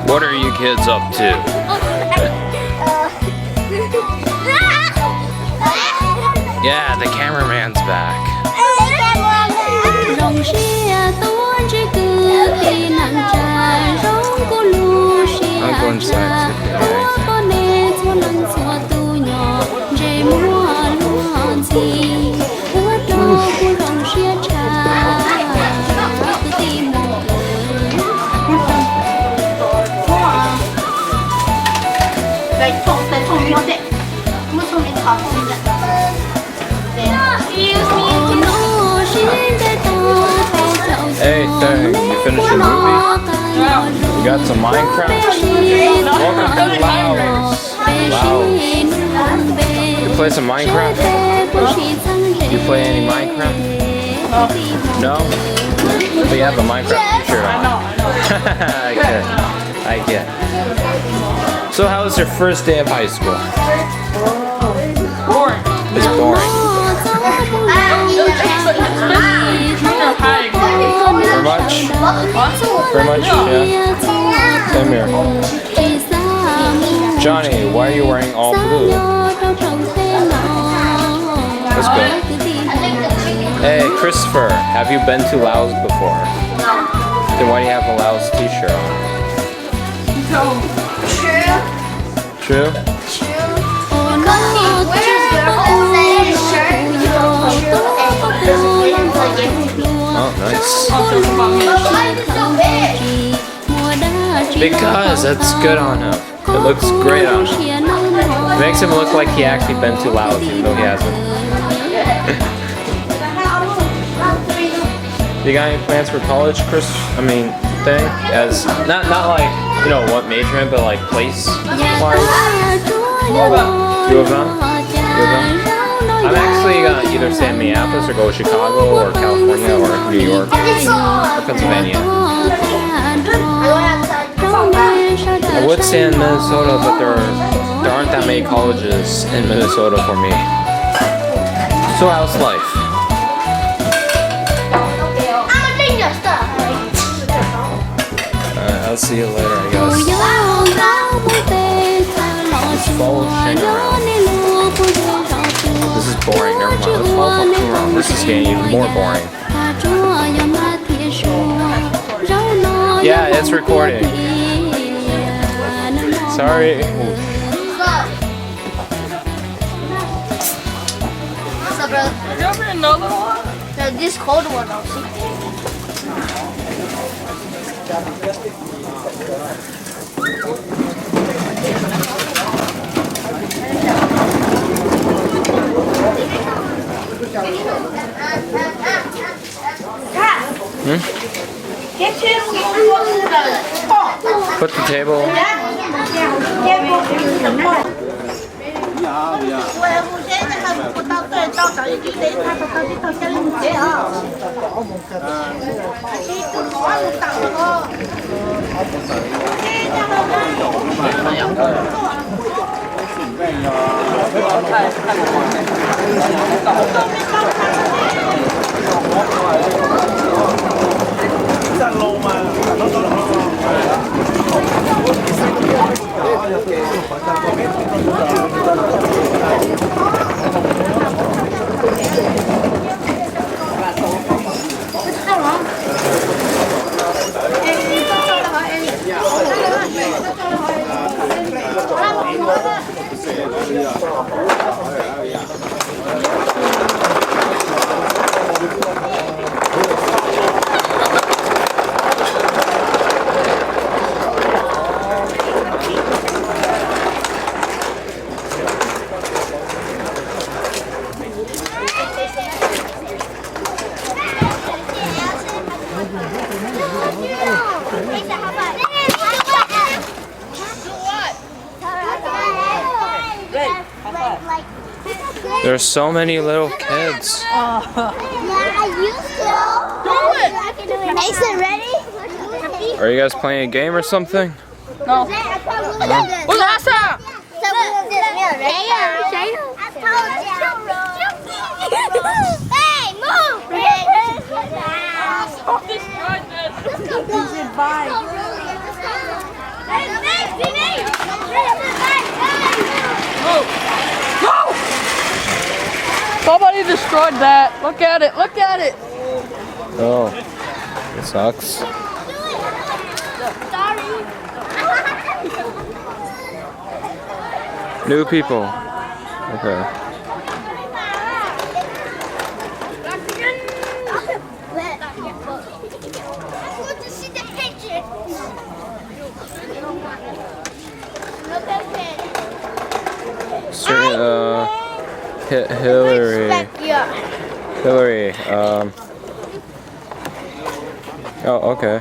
What are you kids up to? Yeah, the cameraman's back. I'll go inside. Hey, you finished your movie? You got some Minecraft? Welcome to Laos. You play some Minecraft? You play any Minecraft? No? But you have a Minecraft t-shirt on. I get. So how was your first day of high school? Boring. It's boring. Very much? Very much, yeah. Same here. Johnny, why are you wearing all blue? Let's go. Hey, Christopher, have you been to Laos before? Then why do you have a Laos t-shirt on? True? Oh, nice. Because that's good on him. It looks great on him. It makes him look like he actually been to Laos, even though he hasn't. You got any plans for college, Chris? I mean, thing? As not like, you know, what major in, but like place wise? U of M? I'm actually gonna either stay in Minneapolis or go to Chicago or California or New York or Pennsylvania. I would stay in Minnesota, but there aren't that many colleges in Minnesota for me. So how's life? I'll see you later, I guess. Let's follow Shane around. This is boring, never mind. Let's follow Pop around. This is getting even more boring. Yeah, it's recording. Sorry. What's up, brother? Is there ever another one? No, this cold one, I'll see. Put the table. There's so many little kids. I used to. Mason, ready? Are you guys playing a game or something? No. What's the last time? Hey, move! Oh, destroyed this. Somebody destroyed that. Look at it. Look at it. Oh, it sucks. New people. Okay. Hillary. Hillary. Oh, okay.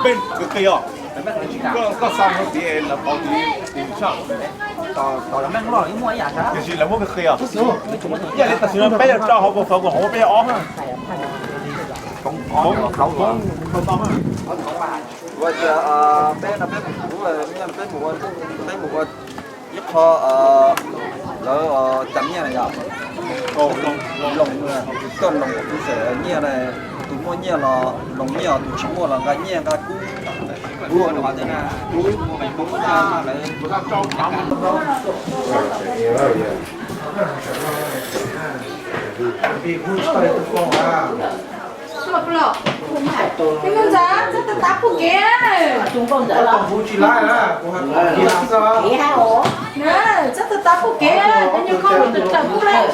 Bên cái kia có xong cái tiền là bao tiền sao? Cái gì là mua cái kia? Giờ你特算俾人裝好個貨個好俾我啊！Vậy bé là bé cũng là bé một giúp cho lỡ chấm như này nhở? Lồng cơm lồng cũng sẽ như này tụi mua như là lồng như tụi chỉ mua là cái như cái cú mua được bao nhiêu nè? Cú mình cũng ra lấy cái con giá rất là táp của kia chúng con giá là nè rất là táp của kia thế nhưng con được chẳng cũng lên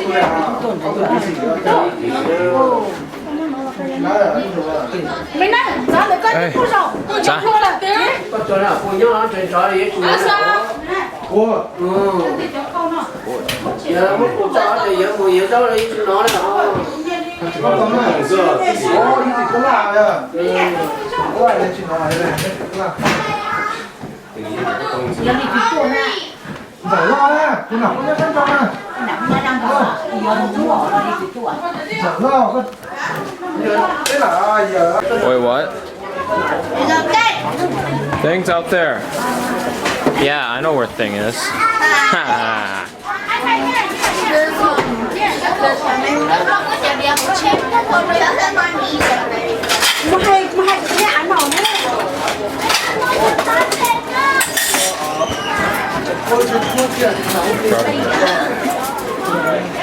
mấy này giá được cân không rộng con chẳng không là tiếng Wait, what? Thing's out there. Yeah, I know where thing is.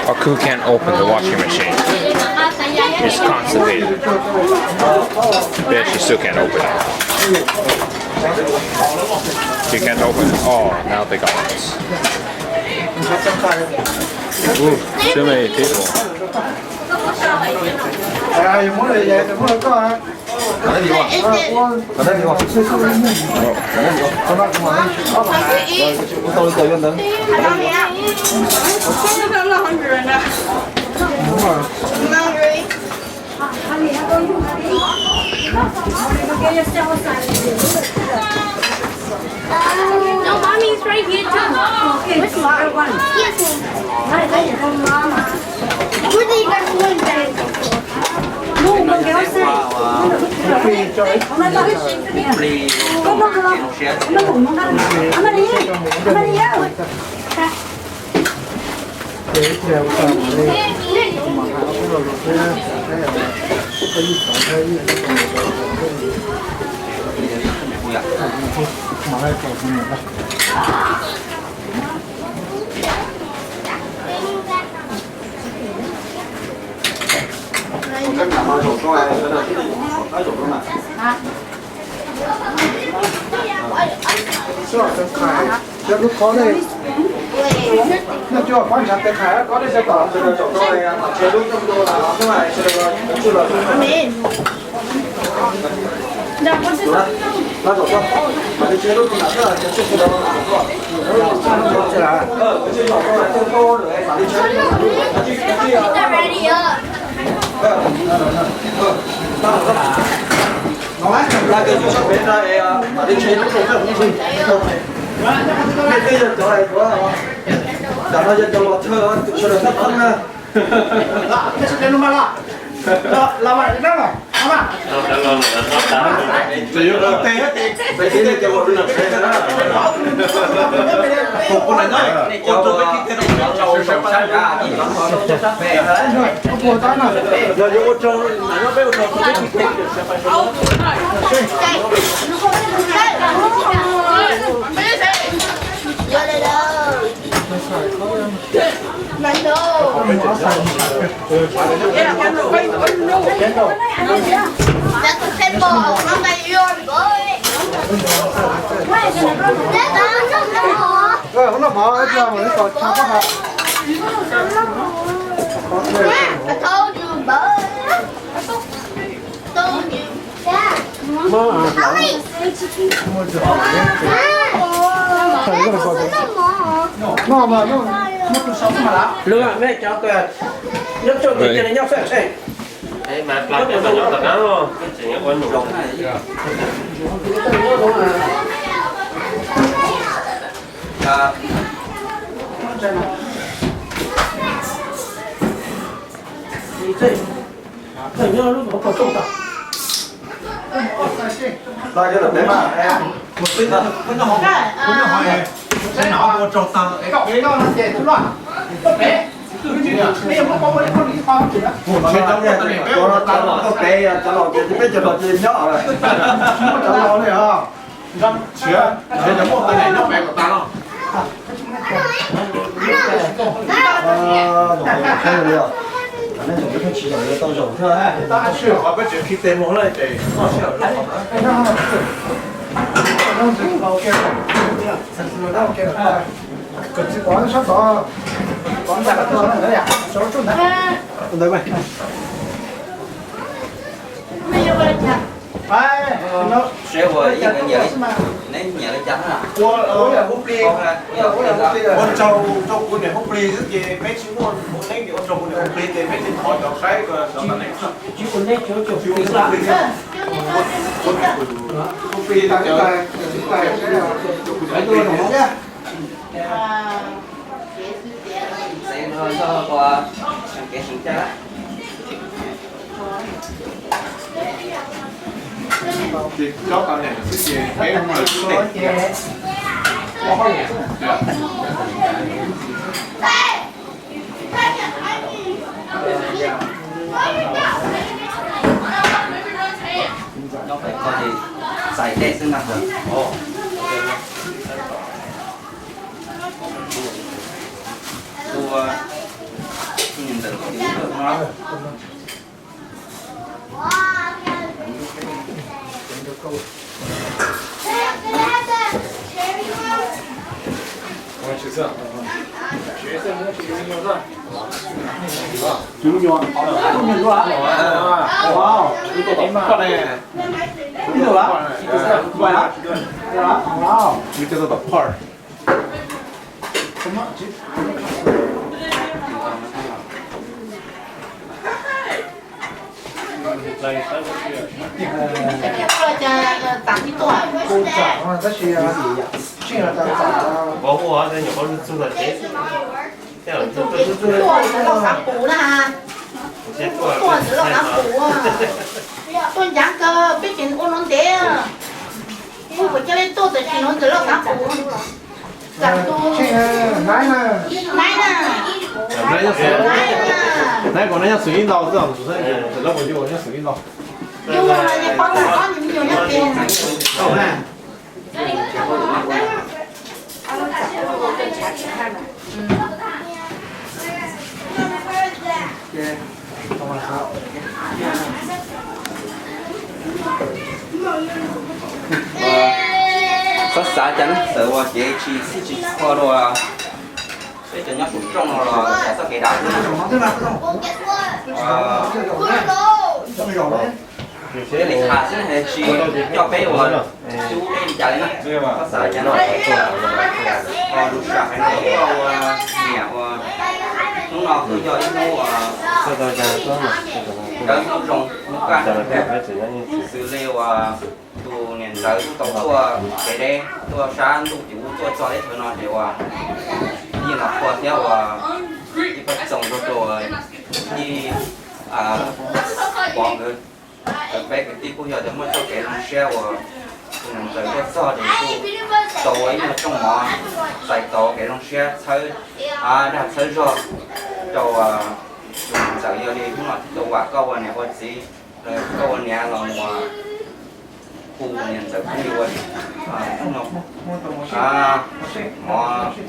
Aku can't open the washing machine. It's constipated. Yeah, she still can't open it. She can't open it. Oh, now they got us. Ooh, too many people. Hungry. No, mommy's right here too. Okay, which one? Yes, mama. Where did you guys going then? No, mà kéo xe. Hôm nay tao có nó không? Nó cũng nó ăn. Ăn đi. Ăn đi á. Các nhà mai rồi coi cái rồi mà. Cho lúc có đây. Nó chưa quan trọng cái khá có đây sẽ tỏ cho nó chỗ coi chế lúc trong đô là cái này sẽ được chưa là nó rồi không? Mà cái chế lúc thì là cái chế độ nó là rồi. Nó là cái chế độ nó là tương tô để mà đi chơi. Ready up. Nói là cái chỗ bên này mà đi chơi nó không phải như gì. Bây giờ chỗ này có là đã nói cho lọt thơ cho được thấp hơn nè. Cái số tiền nó mà là bạn đó rồi. Chỉ có tê hết đi. Vậy thì để cho được thế đó. Một con này nhá. Con tôi biết cái tên nó trâu sẽ phải ra. Về đấy thôi. Không có tao nào. Giờ những con trâu nó bé con trâu không biết cái tên sẽ phải xuống. That's the symbol. I'm like, you're good. Nó bỏ ra mà nó còn sao có hả? I told you, bud. Told you. Dad. Mommy. Nó mà nó cứ sống mà lá. Lương mẹ cháu kìa. Nhấp cho thì cái này nhấp phải chạy. Ê, mà làm cho mình tập nó luôn. Chỉ những con nụ. Ra cái đợt đấy mà em một tí nữa Con nhỏ hỏi sẽ nào một trâu tăng. cái cọc đấy nó dễ chút loạn. Bây giờ có mấy con đi con kìa. Trên trong nhà này béo nó tăng. Nó bé trả lọ kia thì biết trả lọ kia nhỏ rồi. Trả lọ này hả? Năm chưa. Trên trong một tay này nó bé của ta không? Thấy rồi liệu. Anh dùng cái chỉ rồi tao dùng thôi. Ta chưa có cái chuyện khi tên muốn lại để nó sẽ nó dùng vào kia rồi. Thật sự đâu kia rồi. Cần chỉ quán sắp đó. Quán ra cái thôi đấy à? Số chút đấy. Đây mày. Phải, nó sẽ vừa với cái nhảy nên nhảy lên chắn à là hút đi. Con trâu con này hút đi rất gì mấy chú con muốn lấy cái con trâu con này hút đi thì mấy chú hỏi cho cái cái này. Chỉ còn đấy chỗ Chú hút đi. Hút đi ta cho cái tôi nó nhá. sẽ cho qua cái hình chắn thì cho tao này là cái gì cái mà cái nó phải có gì xài đẹp xương mặt rồi tôi nhìn được cái gì nó wow 이거 덕파네 이거 봐. 뭐야? 와우. 밑에서 덕팔 cô chảo mà rất là chuyện là ta chảo保护啊，在你好是做的谁？这样做做子落港补了哈，我先做做子落港补啊，做两个毕竟我能得，我叫你做的是能子落港补，港都来呢，来呢，来过来要水印刀，这样子是知道我就我要水印刀。有啊，你帮你们有那边。好嘞。có xã chắn sợ qua chị chỉ qua rồi à bây giờ nhắc cũng trong rồi là sao kể đạo thế này khá thế này chỉ cho bé rồi chú em chạy nè có xã chắn rồi đủ sạc hay nó nhẹ lúc nào cứ cho ít mua đỡ rồng nước can xử liệu tu niệm giới tu tua cái đấy tua sáng tu chủ tua cho đấy thôi nó đều như là qua theo đi bắt trồng rồi đi bọn người bé cái tí bây giờ để mà cho cái lòng xe rồi rồi cái so thì tu tổ ấy mà trong mỏ sai tổ cái lòng xe chơi đã chơi rồi rồi giờ giờ đi chúng nó tu qua câu này có gì rồi câu này là khu nhân sự cũng nhiều không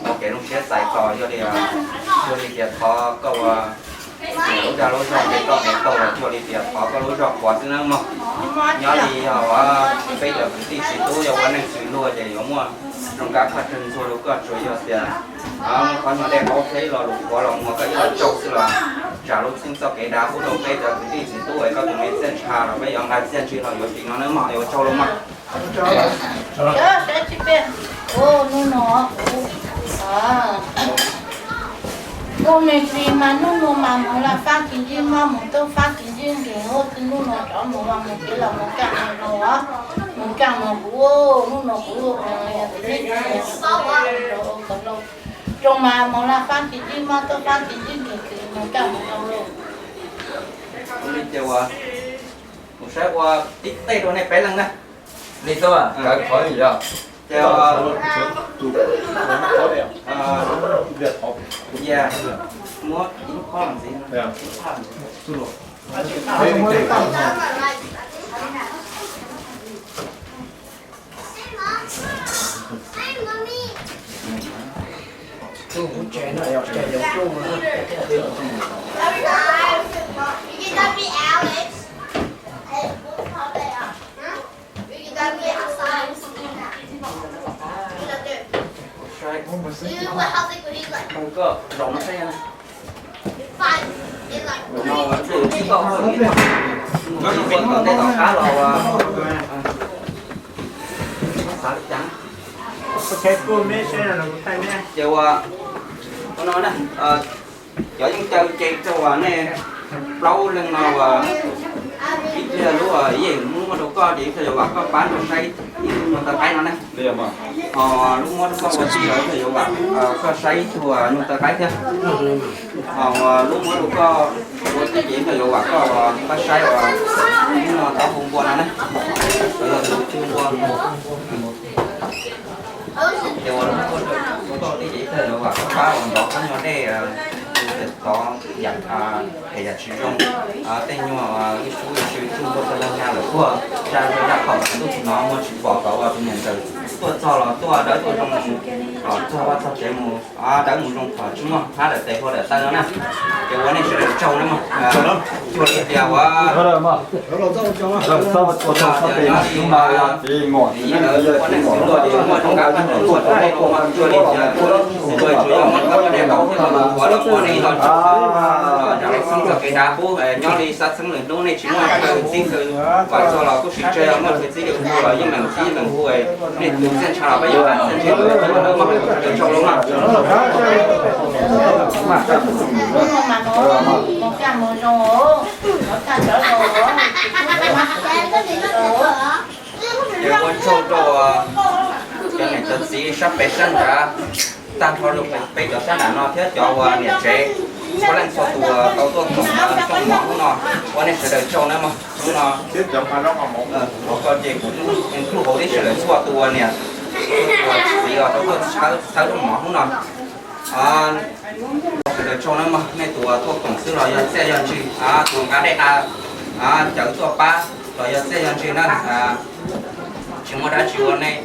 một cái lúc sẽ xài cò cho đi tiệt khó câu lối ra lối ra cái câu là cho đi tiệt khó có lối ra quá chứ nữa mà nhớ đi họ bây giờ cũng đi xịt túi giờ quán này xịt luôn để giống mà trong các phát triển số lúc có số giờ tiền có những đẹp ok là lúc quá lòng mà cái là trâu chứ là trả lúc xin cho cái đá của đầu bây giờ cũng đi xịt túi có từng mấy sen trà rồi bây giờ ngay sen chỉ là có tính nó mà có trâu luôn mà sẽ chỉ biết ô nó hôm nay thì mà nó mà muốn là phát kinh doanh mà muốn tôi phát kinh doanh thì hôm thì nó cho muốn là một cái là một cái này nó một cái mà bố nó bố trong mà muốn là phát kinh doanh mà tôi phát kinh doanh thì một cái mà đâu luôn đi chiều một sáng qua ít tay đồ này phải lần nè đi tôi à cái khỏi gì đâu chiều dạ mua ít khó làm gì nữa tôi muốn chén này chén giống chung nữa không có rộng xe này nó từ chỉ có hơi ít nó vẫn còn đây còn khá là xả trắng cái cô mẹ xe là một tay mẹ chiều nó nói nè cho những chơi chơi cho này lâu lần nào ít là lúc gì muốn đâu có đi thì bạn có bán được say người ta cái nó này对嘛？lúc mà có cái gì đó thì bạn có say thì người ta cái thế lúc mà đâu có cái gì thì bạn có say và nhưng mà tao không buồn này bây giờ tôi chưa buồn điều đó có cái gì thì bạn có phá bằng đó có nhỏ đây có dạng hệ dạng sử dụng tên nhưng mà cái số sử dụng của tôi là là của cha tôi đã khỏi lúc nó muốn chỉ bỏ vào bên nhận từ tôi cho là tôi đỡ tôi trong tôi bắt cho chế một đỡ một trong thở chúng mà hai đợt tệ hoặc đợt tay nó nè cái vấn này sẽ được trâu nữa mà chua liệt đèo quá rồi sao sao tiền nhưng mà thì ngọt vấn này xíu rồi thì mà trong các phát triển của tôi đây cũng chua liệt rồi chủ yếu mình có đèo đậu thì là quá đậu quá này rồi trả lại xong rồi cái đá bố nhau đi sát xong rồi lúc này chỉ là cái gì từ và cho là có sự chơi mà cái gì được mua là nhưng mình mua nên từ sen trả bây giờ sen chơi rồi nó mà được trâu lắm mà mà một trăm một rồi một trăm trở rồi Để con trâu cho này cho sĩ sắp phải sân cả tan thôi được phải cho sân nó thiết cho nhiệt chế có lần sau tù tàu tuần trong mỏ nó con này sẽ đợi trâu nữa mà nó tiếp chậm mà nó còn một một con gì cũng khu hồ đi sẽ đợi xua tù nè thì tàu tuần sáu trong mỏ nó để cho nó mà này tù thuốc tổng sư rồi xe dân chi tù cá đây ta chở tù ba rồi xe dân chi nó chỉ muốn đã chịu này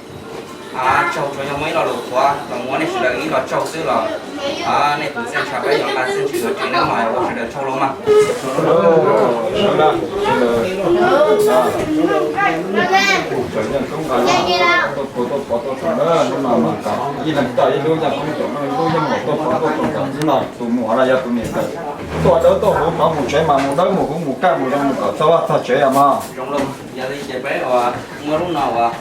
trâu cho nhau mấy lò lụt quá và muốn này sẽ ý là trâu xứ là này tụi xem chả bây giờ là xin chịu chuyện nữa mà có thể trâu luôn mà trong luôn giờ đi chạy bé và mua lúc nào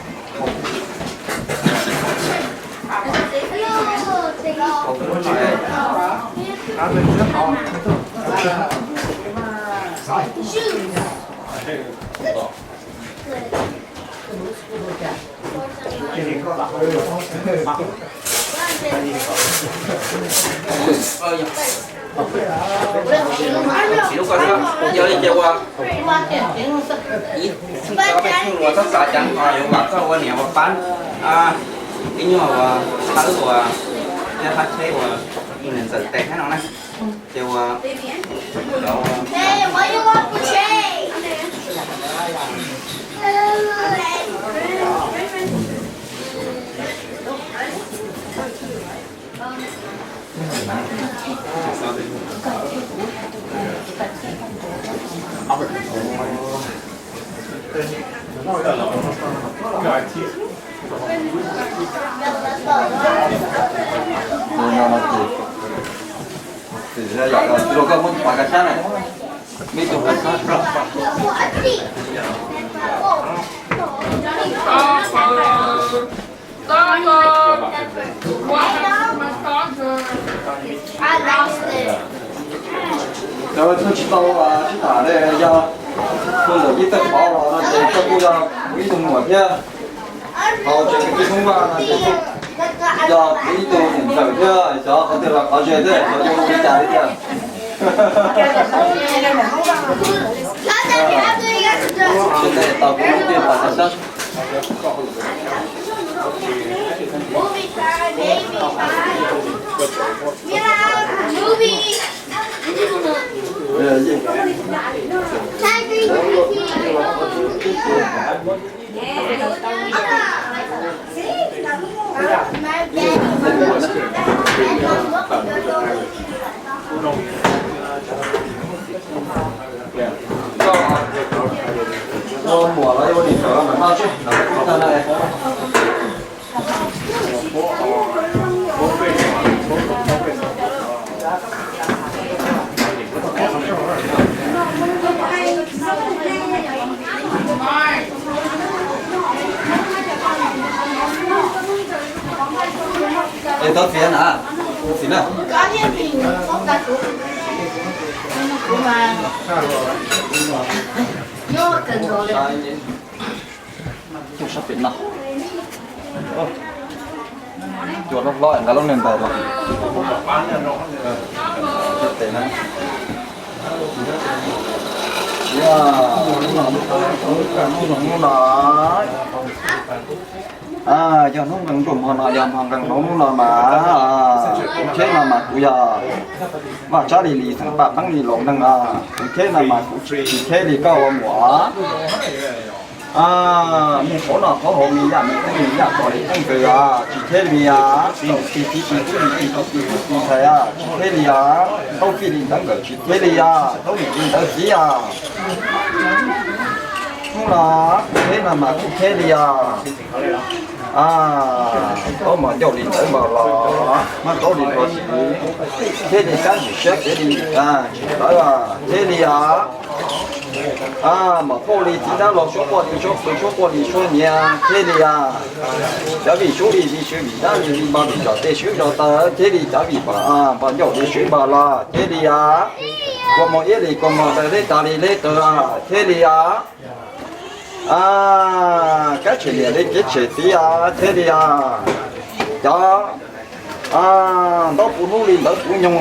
lúc có giờ đi chơi qua có cái khu là tất cả chẳng có những bạn có quan niệm và bán cái như mà thử của nhà phát thế của nhìn nhận sự tệ hết nó này chiều đó thì ra giờ rồi có muốn phải cái này mấy chục cái rồi tôi chỉ tao chỉ thả đây giờ tôi được ít tao bảo là nó để cho tôi ra quý dùng một thế chỉ cái không qua là chỉ giờ quý tôi nhìn thấy thế giờ có thể là có chuyện thế giờ tôi đi trả đi chứ hiện tại tao cũng không biết là sao mùa lại vô đi sửa mà nó chứ nó này em tốt phiền à phiền à có những gì không ta cũng mà vô cần rồi chú sắp phiền nào chuột nó lòi cả lúc nền tảng rồi tệ này giờ nó gần trùm hơn là giờ hàng gần nó là mà thế là mà bây giờ mà cha đi lì thằng bạc thằng lì lộn thằng thế là mà thế thì có mỏ mình có nó có hồ mình làm mình làm có đấy anh cười chỉ thế thì thì thấy thế thì đâu khi đi đắng gửi chỉ thế thì đâu đi đắng gì không là thế là mà thế thì có mà dầu đi tới mà là mà có đi rồi thế thì cái gì sẽ đi chỉ tới thế thì mà cô đi chỉ đã lọt số qua đi số nhà thế thì đã bị số đi đã đi bao đi cho thế số cho ta thế thì đã bị bà nhỏ đi số bà là thế thì qua mọi ý thì qua mọi cái ta đi lấy từ thế thì cái chuyện này cái chuyện tí thế thì đó đó phụ nữ đi đó phụ nhung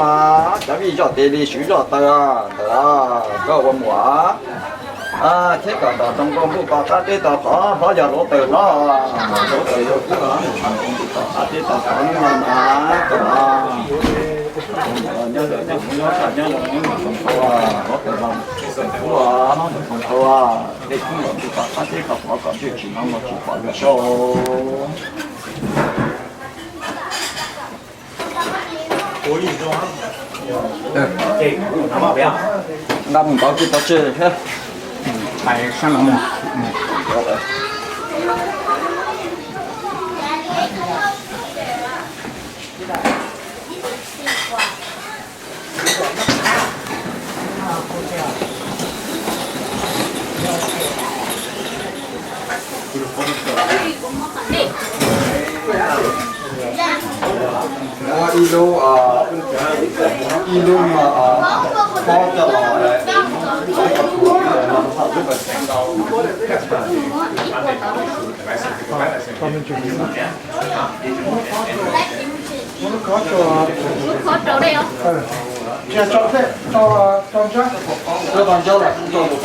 đã bị cho thế đi số cho ta đó có qua mọi thế cả đó trong công vụ bà ta thế đó đó giờ lỗ từ nó lỗ từ rồi cũng là thế đó nhớ cả nhớ là những người sống có thể làm nó được không thôi để cũng là chúng ta thế cả họ cảm thấy chỉ mong một chút bảo vệ số năm có cái tao chơi hết phải sang năm ilu mà có cho lò đấy có chỗ đây không? cho thế cho chắc cho con cháu là cho một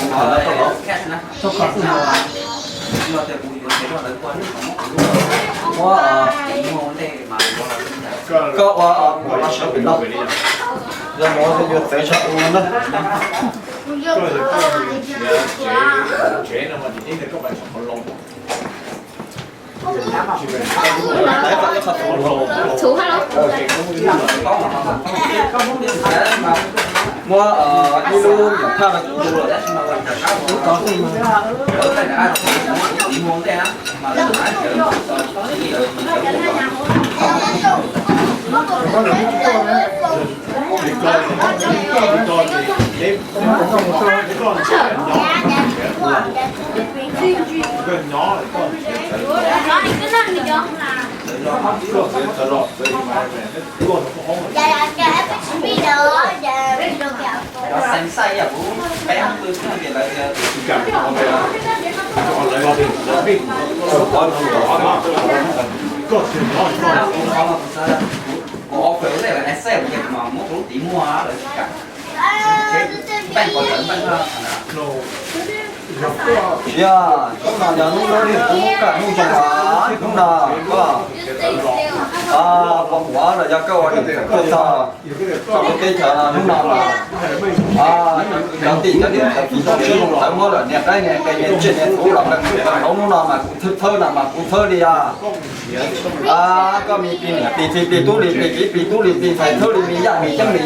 cho con có nó sẽ bị đau giờ nó sẽ được phải chắc luôn đó Chú hello. mua đi luôn tha là có gì xanh xay à bố bé ăn tôi cũng là lại có phải là Excel cái mà một số tí mua rồi cả bánh còn lớn bánh lúc nào giờ lúc đó thì cũng cả lúc trong lúc nào vòng quá là ra câu thì không sao cái chợ là lúc nào mà đầu tiên cái điểm thì trong chuyên môn phải mua là nè cái chuyện này cũng là cái lúc nào mà cũng thơ là mà cũng thơ đi có mi thì tu thì phải thơ đi mi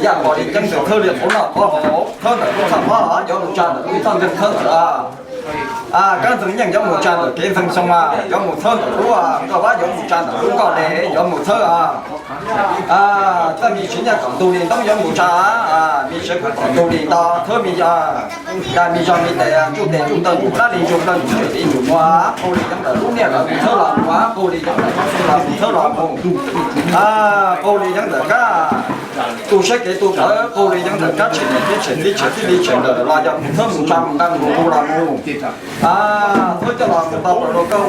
dạng bỏ đi chân thơ đi cũng là có hổ thơ là cũng sao hả do một trà cũng thơ được thơ cái thứ nhận giống một trà được cái phần xong giống một thơ cũng có bác giống một trà cũng có để giống một thơ ta mi chính là còn tu liền tông giống một trà mi sẽ còn tu liền to thơ mi mi cho mi để chủ đề trung tâm cũng đã đi trung tâm chủ đề chủ hóa cô đi giống là lúc này là thơ là quá cô đi giống là thơ là cô đi giống là các tu sách cái tu thơ cô đi giống là các chuyện đi chuyện là do thơ một trăm đang ngủ là ngủ thôi cho làm một tàu rồi câu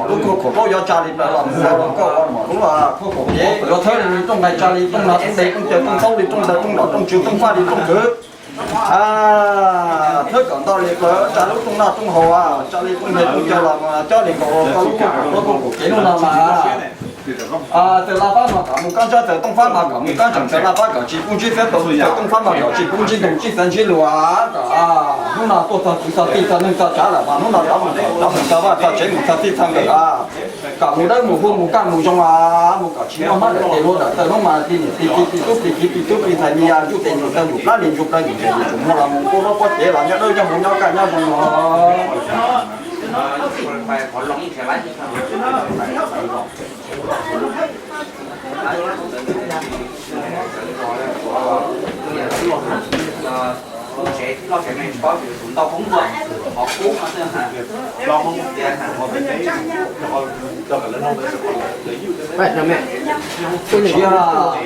lúc cô có do cha đi là làm rồi câu mà lúc là cô có dễ rồi thôi thì trong này cha đi trong nào trong đây trong trời trong sâu đi trong đời trong nọ trong trường trong pha đi trong cửa thôi còn tao liệt rồi cha lúc trong nào trong hồ cha đi trong này trong trời làm cho liền có lúc có cái nó mà từ là phát mà cả một con cho từ đông phát mà cả một con chẳng từ là phát cả chỉ cũng chỉ phép từ đông phát mà cả chỉ cũng chỉ đồng chỉ sản chỉ lúa lúc nào tôi thật cũng thật thật nên thật trả là mà lúc nào đó mình thật và thật chế mình thật thì thằng được cả một đất một vuông một căn một trong một cả chỉ có mắt để luôn đã từ lúc mà thì chút thì thành nhà chút tiền một tân một lá liền chụp đây thì chúng nó là một cô nó có thể làm cho đôi cho một nhau cả nhau cùng nó phải có lòng như thế này sẽ lo cái này có biểu chúng tao cũng được họ cũ mà thế hả lo không tiền hả họ phải thấy cho cả lớn không phải lấy dụ Vậy là mẹ. chỉ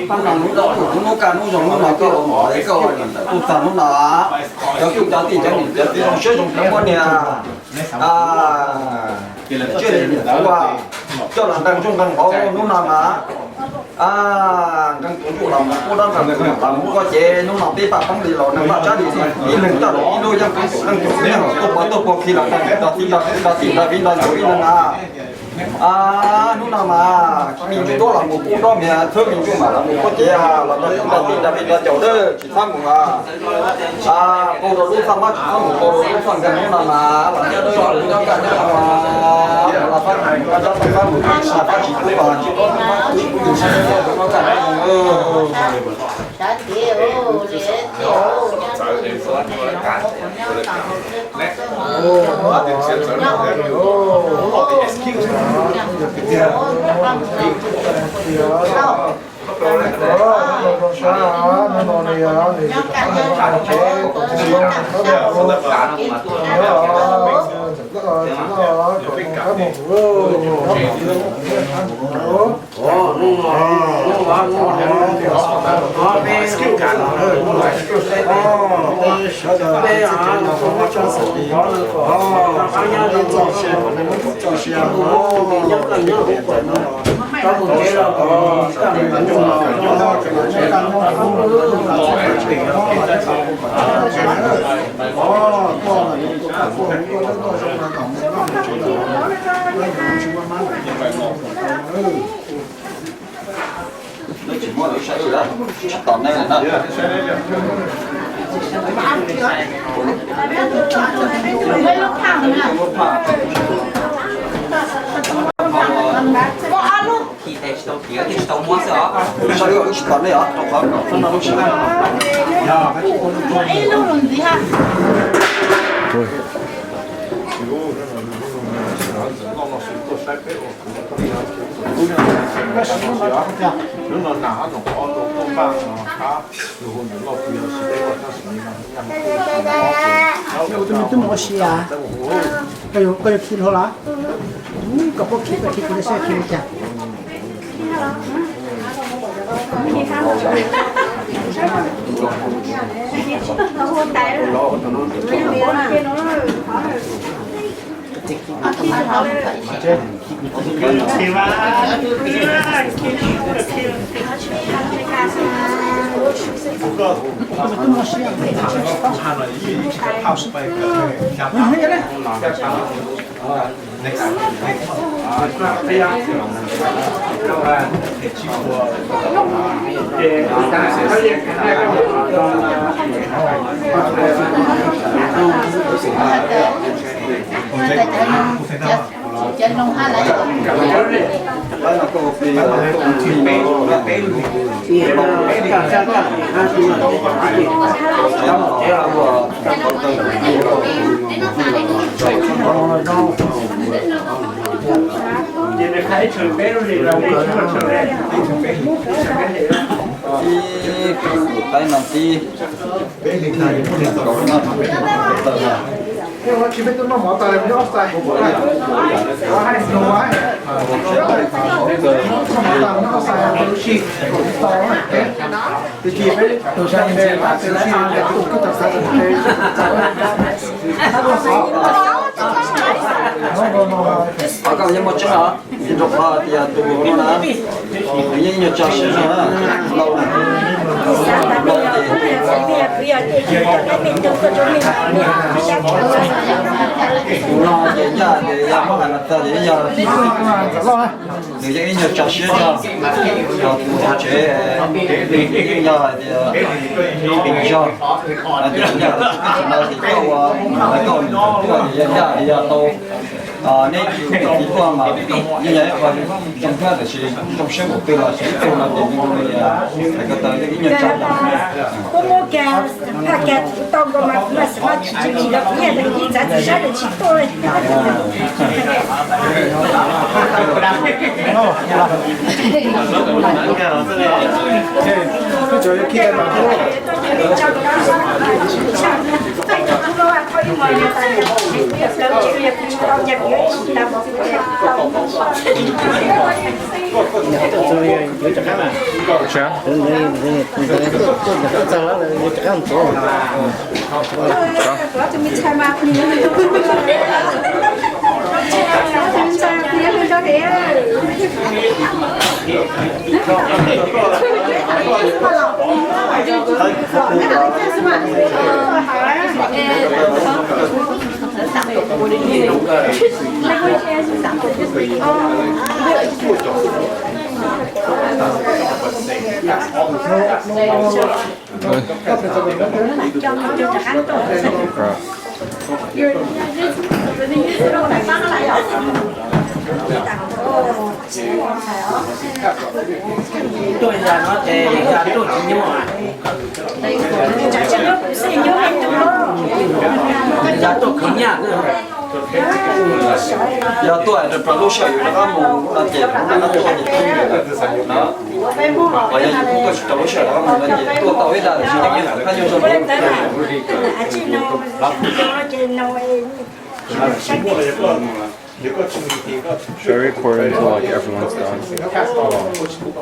ban đầu lúc đó nó cả nó dùng nó là cái mỏ đấy câu tụt tàn nó là đó chúng ta thì chẳng những cái sử dụng cái con này chưa để qua cho là đang trong đang có nó làm đang chủ làm cô đang làm có chế nó làm đi phạm không đi rồi nó mà trả đi thì mình ta đó đôi giang đang chủ này tôi bỏ khi là đang thì là vì là rồi là nó làm mình đó là một cô đó mẹ thương mình chung mà là một có chế là đang vì là chỗ đó chỉ tham một cô đó lúc tham mắt không cô đó lúc tham cái nó là nhớ đó là nó cả là phát hành và cho phát một cái sản phẩm chỉ có là chỉ có nó cả đã thiếu để chỉ mua được sẽ được tóm này là khi tay tao kia thì tao mua sao sao được chỉ tóm này à không nó chỉ 좀 멋이야. 그거 키로라. 그거 키가 키로에서 키로자. chân long hai lại đó là câu phi tay nằm ti chỉ biết tôi mà mỏ tài nó offside có hai số quá nó offside chỉ thì chỉ biết tôi sang đây là sẽ là tôi cứ tập sang đây 아까 그냥 뭐 쩌나 민족 파티야 또 그러나 그냥 여 자신아 nó dễ dàng để mà là ta dễ dàng người dân nhiều cho xíu cho rồi chế những giờ thì bình cho thì giờ nó thì câu câu dễ dàng thì giờ tôi nên chỉ qua mà như vậy và trong cái là chỉ trong số mục tiêu là sẽ tiêu là tiền người phải có tới cái nhiều trong có mua kẹo, thà kẹo tao có mặt là 什么起起了不也能一咱只下的起多了，是啊。主要就没菜嘛，你们都tôi giờ nó để giờ tôi chỉ nhưng mà giờ tôi không nhá giờ tôi là pro lúc sau nó muốn là tiền nó tôi là tiền đó và giờ tôi chỉ lúc sau nó muốn là tiền tôi tao biết là chỉ là cái nó cho Should I record until like everyone's done?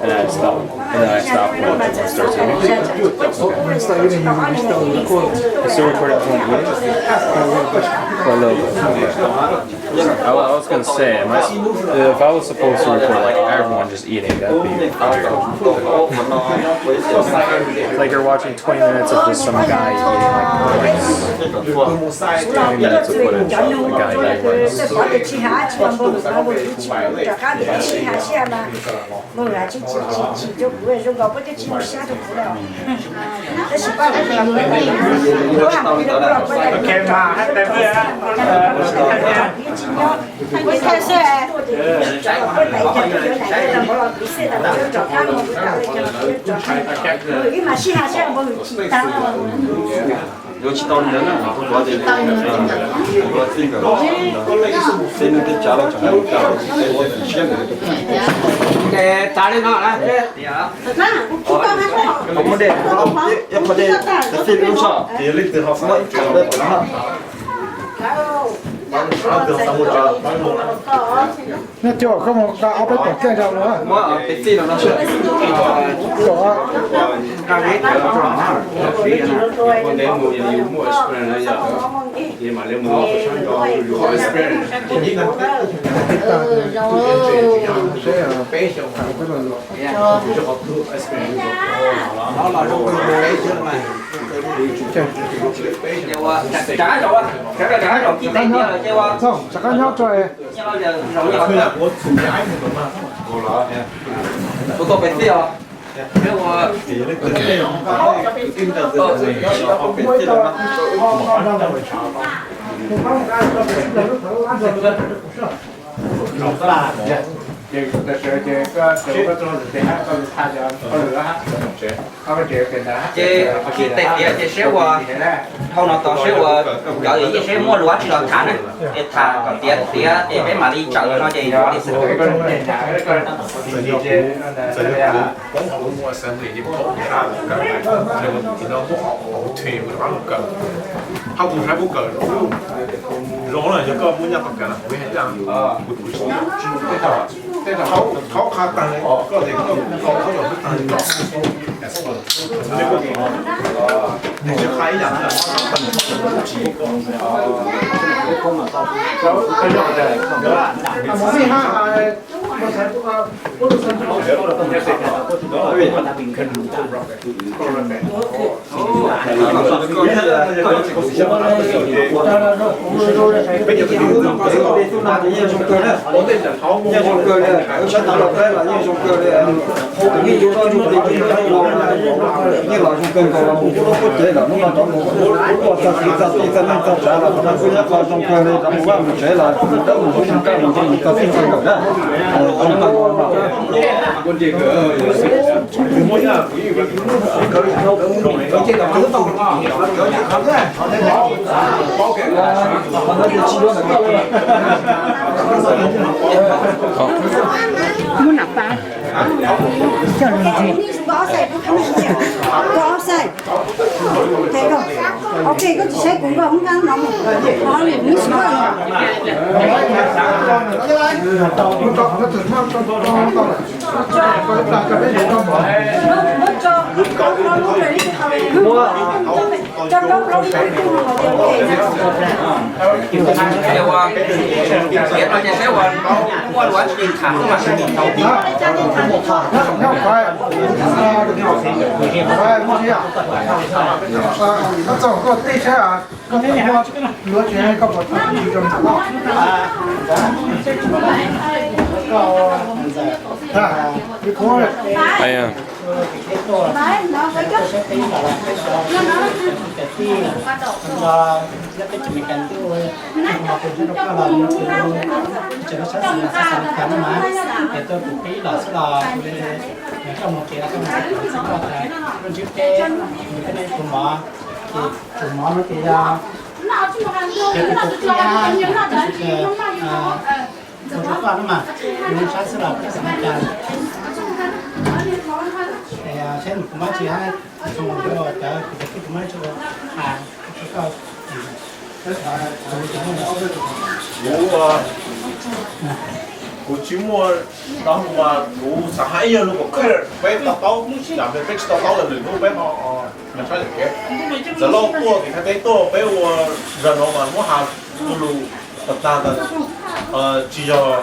And then I stop. And then I stop when everyone starts eating. Still record everyone eating? For a little bit. I was gonna say, if I was supposed to record like everyone just eating, that'd be like you're watching 20 minutes of just some guy eating like rice. 20 minutes of footage of a guy eating rice. 全部全部一起，这家里洗下嘛，我啊去就不会，如果不得去下就不了。这是把我我还没得不了，不然。OK 嘛，还得不呀？我开始哎，我来就我比赛的，我找他们不到了就找他，我一嘛洗下我去当了。 尤其到人了，我得我这个谁能给加了就能加了，我以前để ta lên nó này không có để em có để cái gì cũng sợ thì lịch từ học mọi chuyện đấy của nó nó chỗ không một cái áo bách cái đâu nữa mà cái gì nó sợ chỗ Càng hết là nó rõ hả? Còn đến mùa gì mùa spring này giờ thì mà lên mùa của spring thì như là nó là đồ bé chưa mà trả rồi trả rồi kia tiền rồi chơi qua không chắc chắn nhau trời giờ rồi tôi có cái gì à nếu mà这个这还都是他家儿子哈，他们这跟他这带爹这些我后nó tao sẽ gọi ý sẽ mua lúa chỉ là thả này để thả còn tía để bé mà đi chợ nó chỉ nó đi sửaเขาบุญให้บุญเกิดร้องเลยจะก็มุ่งอยากตกกันไม่ให้ยังบุญแต่เขาขาดตังค์ก็เด็กก็เขา有ตังค์ต่อเด็กก็เด็กจะขายอย่างนั้น quân chị cửa mỗi nhà quý vị có trên là cứ tổng có không đấy có cái muốn nạp ba cho nên gì có sai cũng không hiểu có sai thấy không ok có chỉ sai cũng không ngang nó nó liền như thế này nó总个对车啊，刚才我罗圈搞不懂，就这么搞。啊，你看了。 Ayan. Sen kuma chỉ hai dùng cho cái kuma cho hàng cái của chú mua đó mà đủ sáng hay giờ luôn có cái bé tao làm về fix tao là lười luôn bé họ mình phải được cái giờ lâu tua thì thấy tua bé giờ nó mà mua hàng luôn ta chỉ cho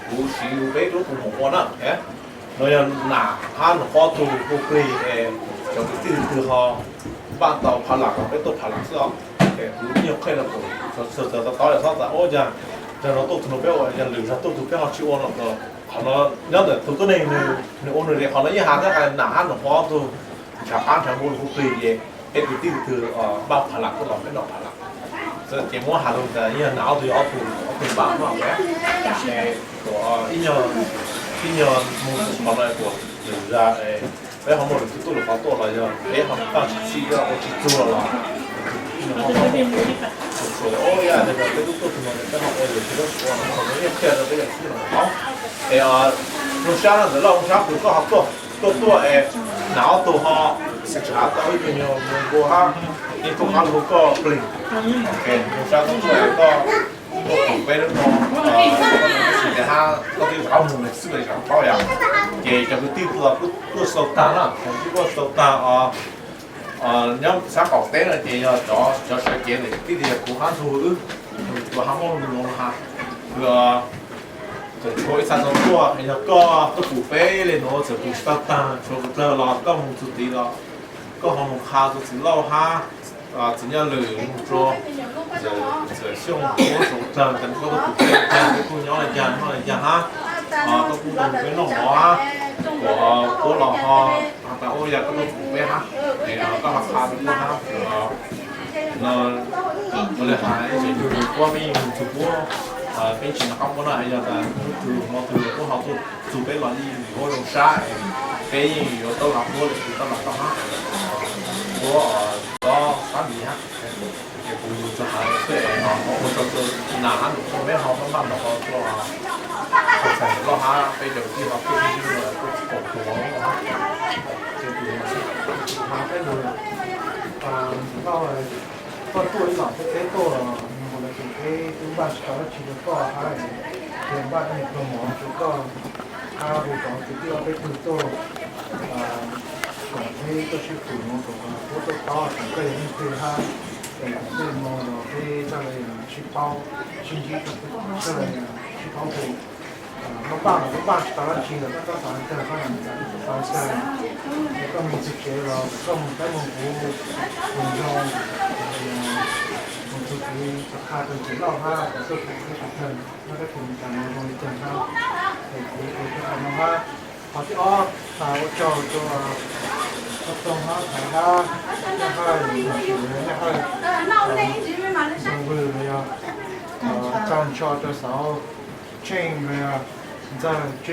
cú xíu bé lúc cũng không quan á nó là nã han họ tu cú cây cho cái từ họ ban đầu phá lạc cái tổ phá lạc sao cái cú nhiều cái là sợ tao là sao ôi cha cho nó tổ nó béo nhà lửa ra tổ béo họ chịu ôn rồi nó nhớ được tổ cái này ôn rồi họ nói như hàng cái nã han họ tu cả ăn thằng mua cú cây vậy cái từ bao phá lạc cái nó phá lạc giờ chỉ muốn hà luôn là như nào thì ở cùng bạn mà bé của ít nhiều một này của người ra bé họ một cái tôi là có tôi là giờ bé họ đang chỉ ra ở chỉ做了说哦呀，那个这个做什么的，正好我有这个说，我们也贴着这个系统好，用下了子了，用下不做好做然后都好食茶到一边用过哈，你做好如果不灵，用下做出来个口碑的是给他到底搞木的四个小包呀，给这个地图啊不收单了，不收单啊。nhóm sáng cọc té là chị cho sẽ kiện này cái gì của hắn thu ư của hắn mong được ngon ha rồi thôi sang xong qua thì có phụ phê lên nó sẽ phụ sao ta cho cái giờ là có một chút tí đó có họ một khá chút xíu lâu ha chỉ nhớ lười một chỗ giờ xong có số trần cần có phụ phê cái cô nhỏ là dàn ha có phụ đồng cái nó hóa của lò ho ta ôi giờ có phụ phê ha thì có học khá chút ha nóเลยหายจะอยู่ว่าไม่ถูกว่าเป็นชิ้นของคนอะไรอย่างนั้นคือมองคือพวกเขาถูกเป็นหลอดยี่หรือว่าลงช้าเป็นอยู่ต้นหลักด้วยคือต้นหลักต้องฮะว่าก็สามีฮะเกี่ยวกับจะหาเพื่อเขาจะหนาหนุนไม่เขาต้องบ้านเขาตัวใส่เราฮะไปเดี๋ยวที่เขาพูดที่นี่เลยก็กดหัวฮะจะดูหาไปเลยก็ตัวหลังตัวตัวมันเลยคือตัวบ้านเขาชีวิตก็หายเรื่องบ้านนี่ตัวหมอก็ข้าวของที่เราไปคุยตัวของที่ตัวชื่อขุนของตัวตัวต่อก็ยังไม่เคยหาแต่ที่มองเราที่จะเลยชิปเป้าชิ้นที่ก็เลยชิปเป้าถูกมาบ้านตอนนั้นชีวิตก็ตอนนั้นก็ยังตอนใช่ก็มีจิตใจเราก็มีได้มองหูมองย้อนที่ราคาเป็นถึงเราห้าแต่สุดท้ายก็ถึงเงินแล้วก็ถึงการบริจาคเราแต่ที่ทำว่าพอที่อ้อสาวจอตัวตรงห้าขายห้าให้มือเลยอ่ะจานชอตัวสาวเชงเลยอ่ะ在这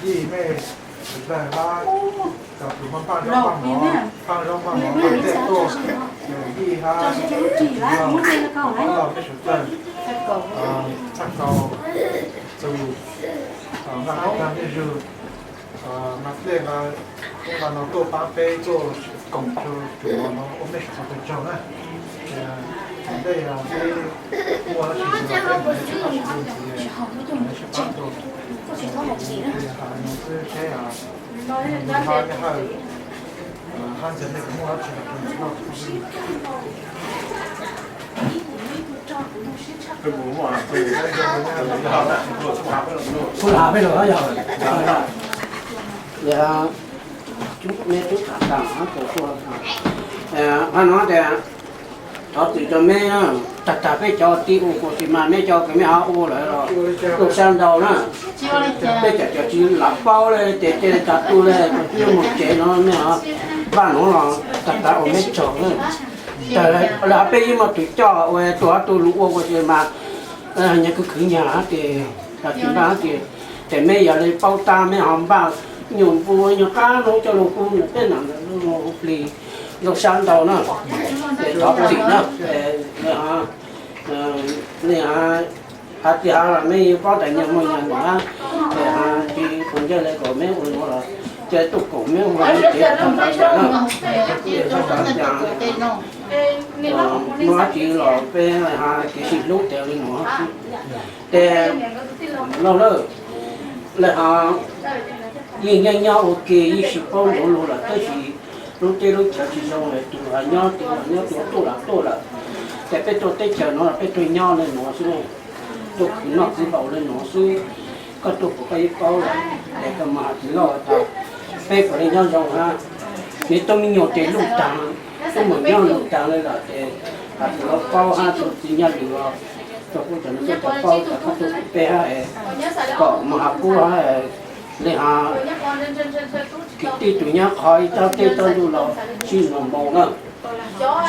ที่แม่แต่ว่ากับหลวงพ่อป้าป้าหมอป้าป้าหมอเด็กโตที่ฮะเราไม่สุดเลยชักเขาจะ那好看就是那这个我们做八杯做工作做我们是做这呢对呀我是做这个是八做是这样还有汉城那个木耳吃的เป็นหมูหมอนคือได้เจอคุณหาไปหรอเขาอย่างเดี๋ยวจุ๊บเนื้อจุ๊บขาต่างนะตัวพันน้องแต่เขาติดจะแม่ตัดไปจอตีอุโกติมาแม่จอก็ไม่เอาอุเลยหรอกลูกสาวเรานะไปจะจีหลับเป้าเลยเจ๊ตัดตัวเลยที่หมดเจ๊น้องเนี่ยบ้านของเราตัดเอาไม่จอเลยแต่เราไปยิ่งมาติดจ่อไว้ตัวลูกวัวก็จะมาเนี่ยก็คือหยาแต่ที่บ้านแต่ไม่อยากเลยเป้าตาไม่หอมบ้างหยุ่นปูหยุ่นก้าน้องจะลูกปูเนี่ยเป็นหนังลูกปลีลูกช้างเราเนาะแต่ชอบติดเนาะเนี่ยหาที่หาไม่เป้าแต่ยังไม่ยังนะแต่หาที่คนจะเลยก็ไม่อุ่นหรอกจะตุกก็ไม่ไหวจะทำอะไรเนาะจะทำอย่างnó chỉ là về hà cái xịt lúc theo lên nó để lâu nữa là hà nhìn nhanh nhau ok như xịt phong đồ luôn là tới chỉ lúc tới lúc chờ chỉ xong rồi tụi hà nhau tôi là để bên tôi tới chờ nó là bên tôi nhau lên nó xuống tôi nó chỉ bảo lên nó xuống có tôi có cái bao là để cái mà chỉ lo tao bên phải nhau rồi ha nếu tôi mình nhổ tiền lúc tàng tôi muốn nhau lúc tàng lên là để nó bao ha tôi chỉ nhau được tôi cũng chẳng biết tôi bao cả các tôi bé ha có mà học cô ha để ha cái tí tụi nhá khỏi tao tê tao du lò xin làm mồ nữa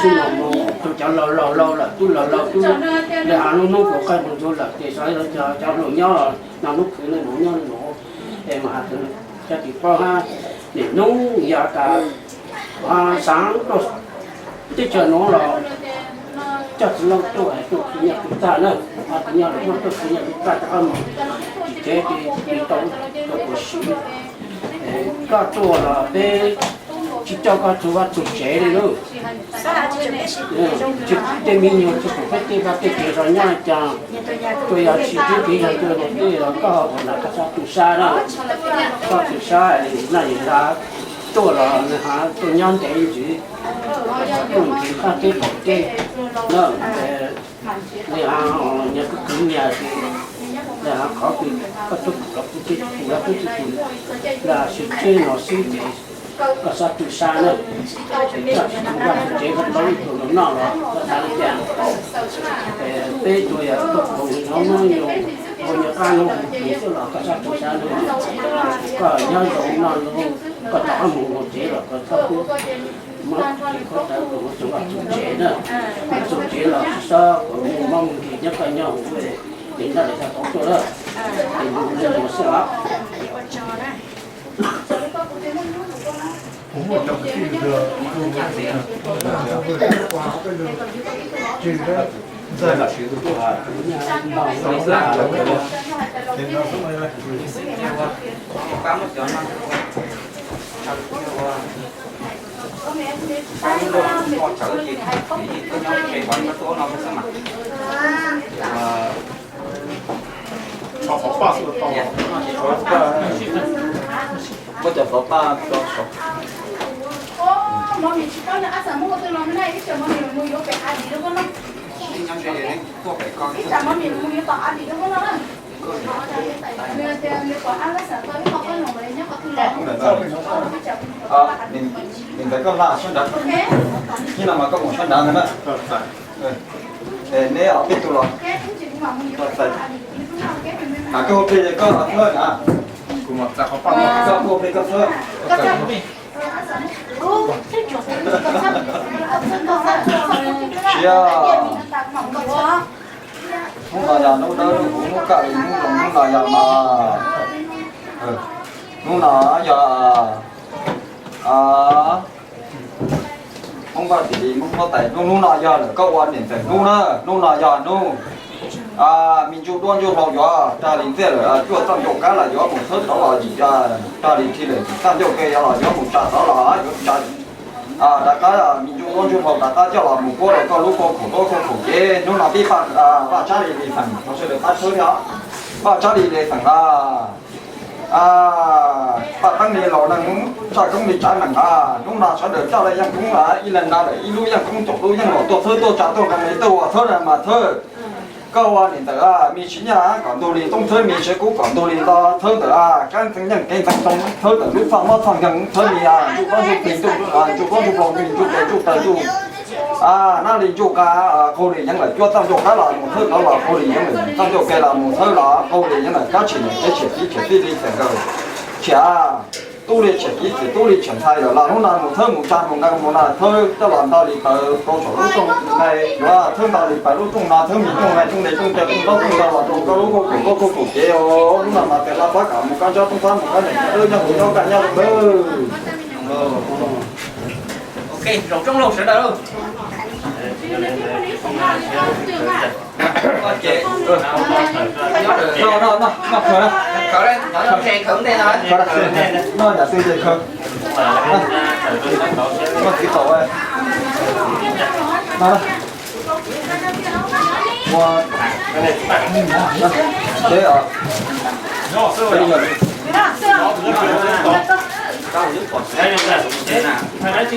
xin làm mồ tôi chẳng lò là tôi để hà nó có cái bằng tôi là để sai nó cho nó nhau nào lúc cứ lên nó nhau nó để mà tôi cho thì bao ha để nấu giờ cả sáng rồi tới chờ nó là chắc là tôi phải tôi nhận ta nữa tôi nhận được tôi nhận ta ăn chế thì tôi có sự các chỗ là để chỉ cho các chỗ các chỗ chế đấy nữa chỉ để mình nhiều chỗ phải để các cái rồi nhau chẳng tôi要去这边的对了搞那个啥土沙了搞土沙那也是做了那哈做娘带一句用给他给保给那那哈那个工业的那哈考虑不足不足主要不足那是这老师的个啥土沙呢这个东西可能闹了那哪里讲被做呀都不能用我们看了也是了个啥土沙呢个要用那种个大木我这了个差不多mà có thể cũng chúng ta chụp chế nữa chụp chế là sao cũng mong thì nhất là nhau về đến đây là tốt rồi đó thì mình lên một sẽ cũng một trong những cái chuyện đó đây là sự của họ bảo là thì nó cũng là có chợ phở ba cho số mà mình chỉ có là ăn sáng mua tôi làm này cái chợ mà mình mua yếu phải ăn gì đâu có nó cái chợ mà mình mua yếu phải ăn gì đâu có nó mình phải có là xuân đắng khi nào mà có một xuân đắng nữa nếu ở bên tụ lò à cô bây giờ có ở thôi à cùng một gia khó bao có cô bây giờ có không là già nấu đỡ cũng nấu cậy cũng là già mà nung là giờ không có gì không có tài nung là giờ là câu quan điểm phải nung là giờ nung mình chụp đoan chụp hậu gió ta liền thế là chụp tam chụp cái là gió một thớt đó là gì ta liền thì là tam chụp cái là gió một trà đó là gió đại cái là mình chụp đoan chụp hậu đại cái cho là một cô là có lúc cô khổ chế nung là bị phạt và trả đi phần nó sẽ được phát số đó và trả đi để phần bạn tăng đi lò năng sao cũng bị trả nặng đúng là sao được cho lạiยังcũng làอีlần nào đểอีรู้ยังcũng chụpรู้ยังหมดตัวเธอตัวจ่าตัวกันไม่ตัวเธอน่ะมาเธอก็ว่านี่แต่มีชิ้นยาก่อนตัวนี้ต้องเธอมีเชื้อกู้ก่อนตัวนี้ต่อเธอแต่การถึงยังเก่งทั้งตรงเธอแต่รู้ฟังว่าทางยังเธอมีจุกว่าจุกปีจุกจุกว่าจุกลงจุกแต่จุกแต่จุกนั่นเลยจุกเขาเลยยังเลยจุกตั้งจุกก็หล่อหมดเธอก็หล่อเขาเลยยังเลยตั้งจุกแกหล่อหมดเธอหล่อเขาเลยยังเลยก็เฉียดเฉียดที่แต่ก็เฉียตู้เลยเฉียดที่ตู้เลยเฉียดไทยแล้วนู่นนั่นหมดเธอหมดจานหมดนั่นหมดน่ะเธอจะหล่อตาลีไปโตฉลตรงในว่าเธอตาลีไปรู้ตรงน่ะเธอมีตรงไหนตรงไหนตรงแต่ตรงก็ตรงตลอดตรงก็รู้ก็เจียวนู่นน่ะมาแต่ละพักหมดการเจ้าตรงท่านหมดกันเนี่ยยังหัวเจ้ากันยังok rồi trong lồng sẽ đỡ không nó khởi đó khởi đây nó xe khởi đây thôi nó giả tư dây khởi nó chỉ tổ ấy nó wow thế à bây giờ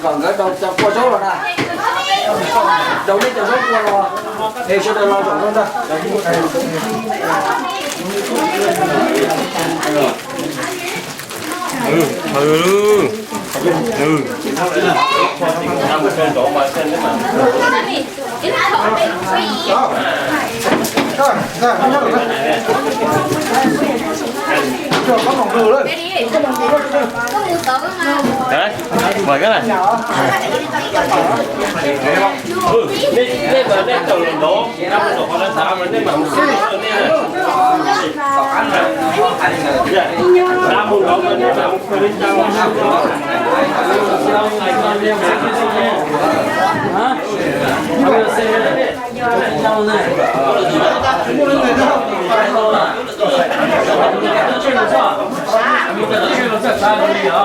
còn cái đầu qua số rồi nè đầu đi đầu số qua rồi thì sẽ được lo chọn luôn đó Đấy, mời cái này. Đây mà đây trồng đồ, năm đồ con sao mà đây mà một số này này. Năm một đồ mà đây mà một số này sao ngày con đêm sáng cái gì nhé? Hả? Bây giờ xem đây. Đâu này? Mua lên người đâu? Phải rồi à? Chuyện là sao? Mình cần chuyện là sao sao đi hả?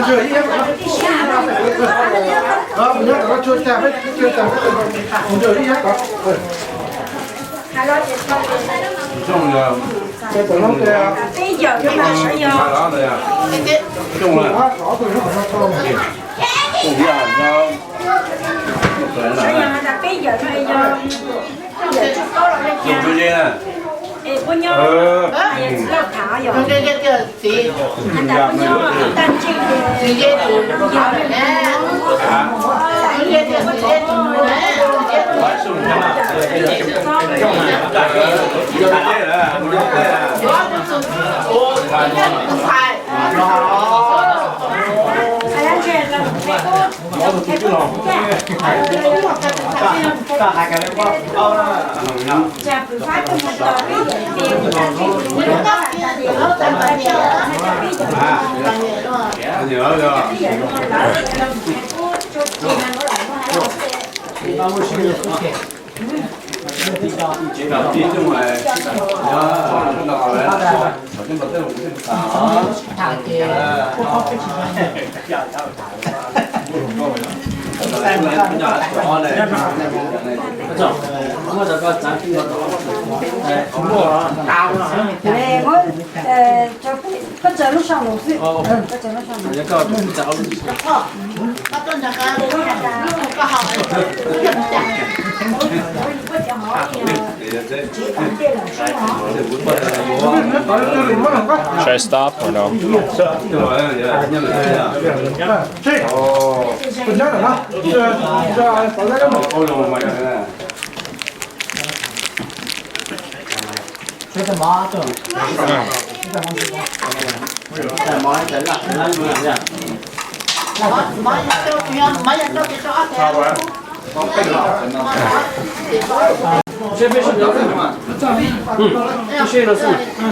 chưa ý em đó mình nhớ có chưa chạm hết chưa chạm hết mình chưa ý em có trong là cái tổ lông kia bây giờ chúng ta sẽ vô đó này à trong là có từ lúc nó con gì cũng giờ nhau bây giờ thôi vô dùng cái gì nè cô nhớ lâu thả rồi chị anh ta cô nhớ tan chi chị dê từ giờ nè chị dê từ nè anh chị là nó được chút lòng cả hai cái đó chả phải phát cho một tờ nhớ rồi chỉ là tí chứ mà nó hỏi là nhưng mà tên cũng thằng kia này mới cho có chờ lúc sau một phút có chờ lúc sau có tuần là có hỏi Should I stop or no? 这个毛豆，这毛真辣，真辣的。买一周不要，买一周就多少钱？这边是比较贵嘛？这个是，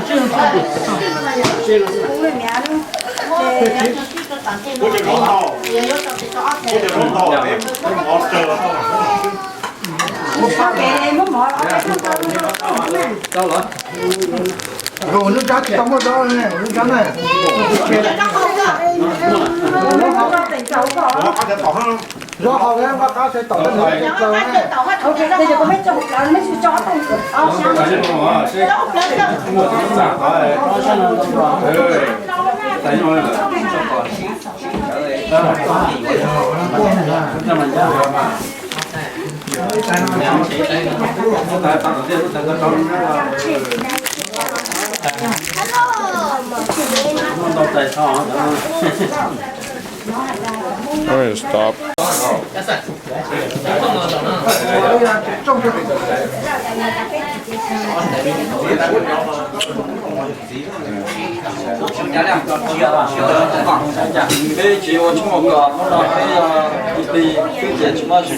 这个我们面了，我就讲到，我就讲到，我这个。我给你们毛了，到了。我是家怎么着呢？我是家呢。rõ hầu em có cá sẽ tỏi nó ok bây giờ có mấy chục là mấy chục chó này I'm gonna stop. cái chị của chúng một cái nó là cái gì chúng nó chỉ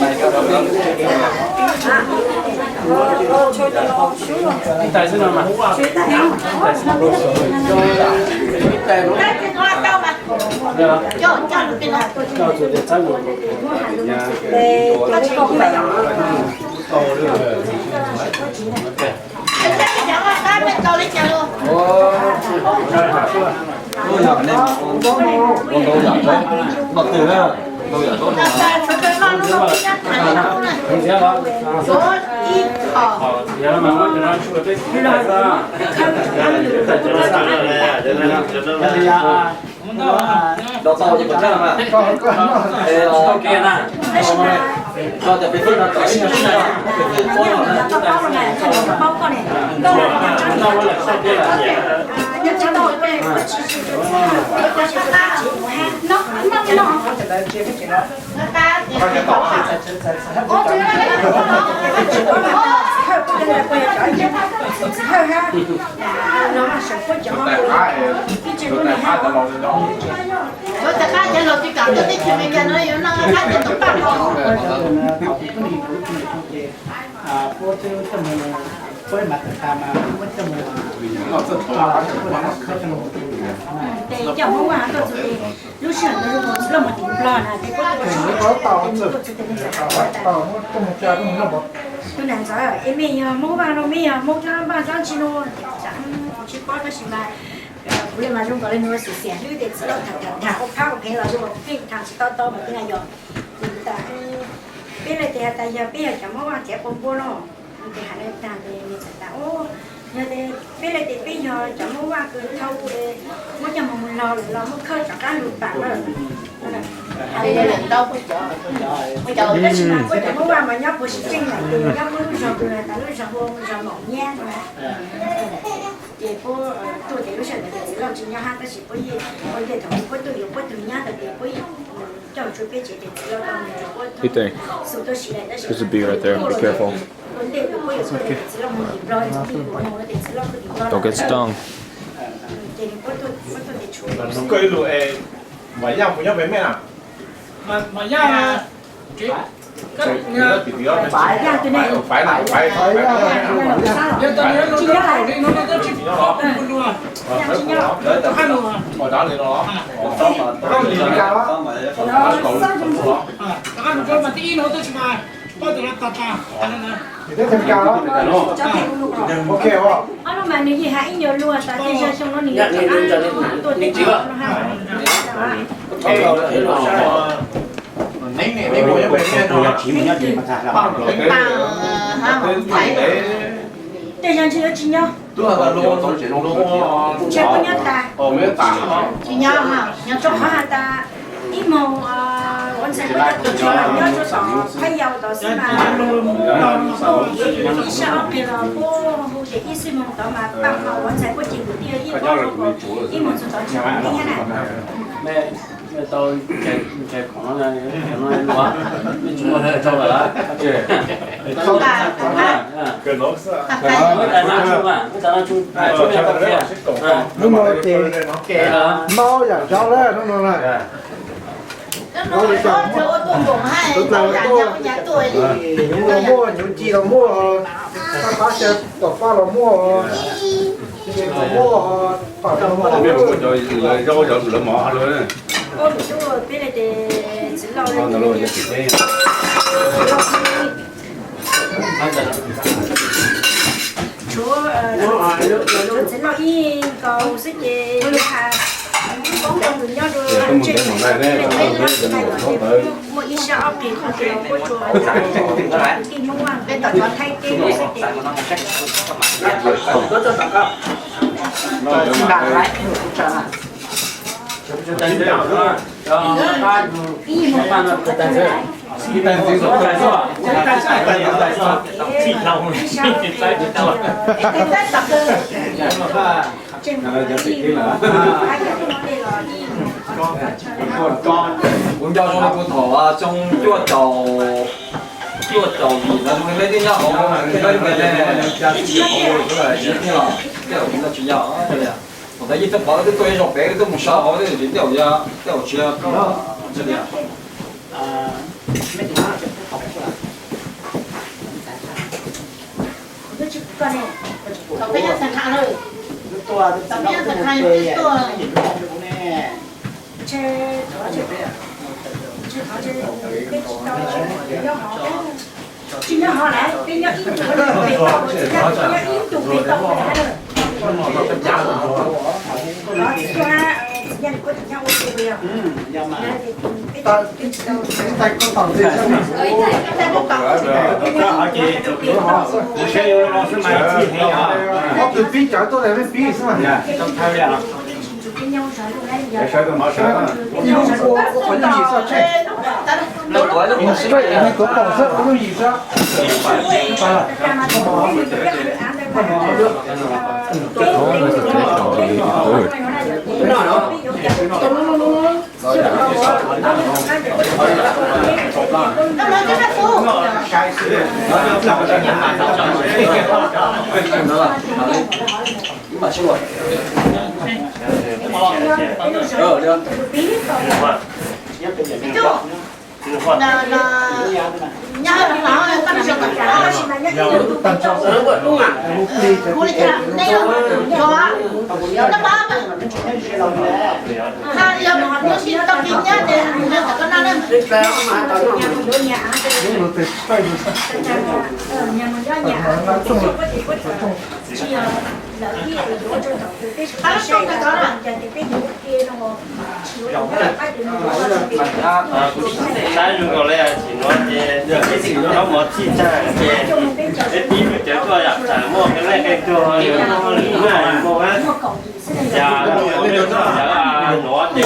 này cái đó tại sao mà cho chủ đề trái của tôi nhỏ nên con tôi nhỏ thôi bật từ ra tôi nhỏ tốt đào tạo gì cũng ra mà kia nè cho tập biết là cái gì là với mặt ta mà mất cho mình để cho món quà tôi sẽ lúc sáng nó lúc mà tìm lo là thì có tàu tôi làm sao em bây giờ món quà nó bây giờ món cho ba trăm chín luôn chẳng chỉ có cái gì mà bây giờ mà chúng tôi lên nuôi sữa sẻ như thế sẽ thằng có phao cái là chúng cái thằng sẽ to mà cái này rồi tại bây giờ tại giờ bây giờ chẳng món quà trẻ con bố nó thì hãy lên tàn thì mình sẽ tạo như thế bây giờ chẳng muốn qua cứ thâu để muốn cho mình lo để lo muốn khơi cho cá lụt bạc rồi Đây là đâu có chợ. Chợ đó chỉ là có chẳng muốn qua mà nhóc của sinh là từ nhóc mới rồi từ này tới lúc rồi hôm rồi mỏng nha rồi thì cô tôi thì lúc sáng thì làm chuyện nhà hát cái gì có gì vấn đề thằng có tôi có từ nhà thì có gì cho chú biết chỉ để lo làm What do you think? There's a bee right there. Be careful. Don't get stung. Cái lụa mấy nhau với nhau với mẹ à? mà ra phải ra từ này phải giờ tao nhớ nó nó đi nó chỉ có một luôn hai luôn ở đó thì nó ăn cho mà tí nó tôi chỉ mà bao giờ nó tạt ăn nè thế thêm cao đó ok không? nó mà nếu gì hãy nhớ luôn tại vì giờ xong nó nghỉ tôi tính nó Nấy buổi về nghe nó chỉ mình nhớ gì mà thả là để cho chị chị nhau tôi là luôn chị có nhớ ta mấy tảng chị nhau hả nhau cho họ ta ít màu vẫn sẽ có được cho là nhớ cho họ hay giàu đó sẽ mà sao thì là cô để ít xin mong đó mà bằng màu vẫn sẽ có chị của tiêu ít màu số đó chị như thế này tôi chạy khoảng là nó quá chúng ta cho vào đó không cái nó sợ cái nó chung à cái nó chung chung là tập kia đúng rồi thì mau giả cho đấy đúng rồi này nó đi chọn tôi cũng hay tôi làm nhà tôi những người mua những gì là mua các sẽ tập pha là mua mua phải là mua biết một rồi rau rồi lỡ mỏ luôn đấy ô tôi biết là để chỉ lo nó là luôn chỉ thế chúa chỉ lo in cầu sức gì hà bóng trong người nhau rồi không một cái món này đấy không tới một ít sao ốc thì không thể có chúa kim mông hoàng bên tận thay kim sức gì nó đặt lại muốn cho con thỏ trong chuột trầu gì là mình lấy đi nhau cái đây về đây chỉ là chúng ta chỉ nhau đây à我在一直跑到这堆上别个这么少，我这人掉家掉去啊，这里啊。เขาไปยังสังขารเลย ตัวตัว chơi đó chơi cái nhau họ chỉ nhau họ lại cái nhau ít tụ cái tàu chỉ nhau ít tụ cái tàu này rồi đó chỉ qua nhân có nhau tụ bây giờ tay con tàu gì chứ từ phía trái tôi lại bên phía sao mà cái nhau sợi luôn đấy giờ sợi tôi mở sợi đó yêu cô có gì sao chứ nó tuổi nó cũng vậy này có bảo rất có gì sao mà chưa rồi được nhà nó con được cả tầm cho đúng à cô đi chợ đây là cho nó bám ha giờ nó xin tao kín nhá để nó có nó lên Saya juga lihat Cina je, kalau mau cita je, jadi kita tu ya, mau kena itu, mau kan, ya, nó để